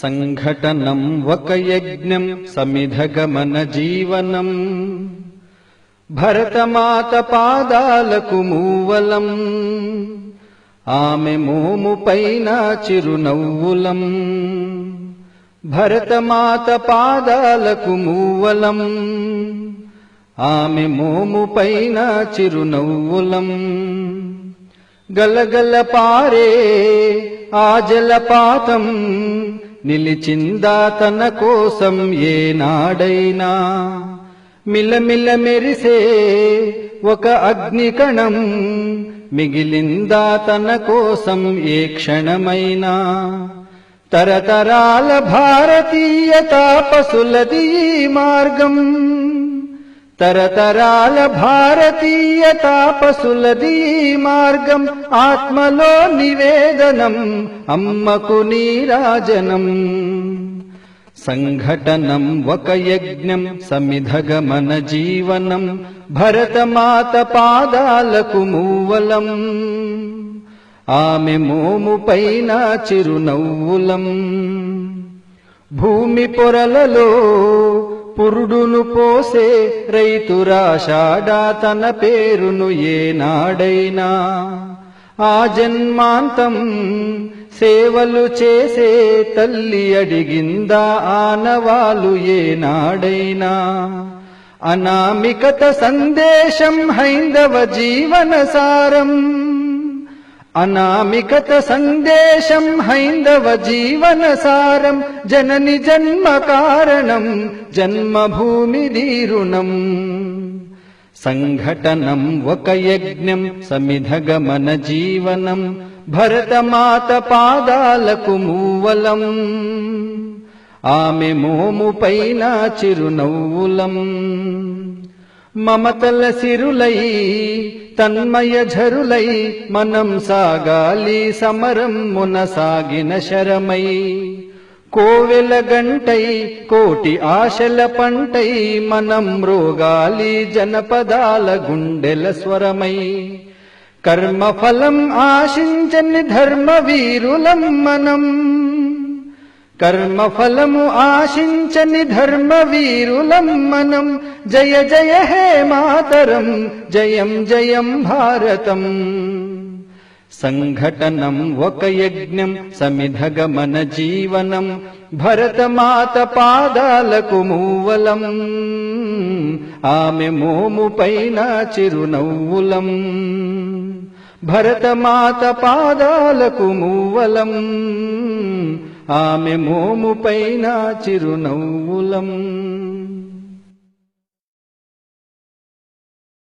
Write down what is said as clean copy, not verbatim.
సంఘటనం ఒక యజ్ఞం సమిధగమన జీవనం భరతమాత పాదాలకు మూవలం ఆమె మోము పైన చిరునవ్వులం భరతమాత పాదాలకు మూవలం ఆమె మోము పైన చిరునవ్వులం గలగల పారే ఆ జలపాతం నిలిచిందా తన కోసం ఏనాడైనా మిలమిల మెరిసే ఒక అగ్నికణం మిగిలిందా తన కోసం ఏ క్షణమైనా తరతరాల భారతీయ తాపసులది ఈ మార్గం తరతరాల భారతీయ తాపసులది ఈ మార్గం ఆత్మలో నివేదనం అమ్మకు నీరాజనం సంఘటనం ఒక యజ్ఞం సమిధగమన జీవనం భరతమాత పాదాలకు మూవలం ఆమె మోము పైన చిరునవ్వులం భూమి పొరలలో పురుడును పోసే రైతురాషాఢా తన పేరును ఏనాడైనా ఆ జన్మాంతం సేవలు చేసే తల్లి అడిగిందా ఆనవాలు ఏనాడైనా అనామికత సందేశం హైందవ జీవన సారం అనామికత సందేశం హైందవ జీవన సారం జనని జన్మ కారణం జన్మభూమి దీరుణం సంఘటనం ఒక యజ్ఞం సమిధగమన జీవనం భరతమాత పాదాలకు మూవలం ఆమె మోము పైన చిరునవ్వులం మమతల సిరులై తన్మయ ఝరులై మనం సాగాలి సమరం మునసాగిన శరమై కోవెల గంటై కోటి ఆశల పంటై మనం రోగాలి జనపదాల గుండెల స్వరమై కర్మఫలం ఆశించని ధర్మ వీరులం మనం కర్మఫలము ఆశించని ధర్మ వీరులం మనం జయ జయ హే మాతరం జయం జయం భారతం సంఘటనం ఒక యజ్ఞం సమిధగమన జీవనం భరతమాత పాదాలకు మూవలం ఆమె మోము పైన చిరునవ్వులం భరతమాత పాదాలకు మూవలం ఆమె మోము పైన చిరునవ్వులం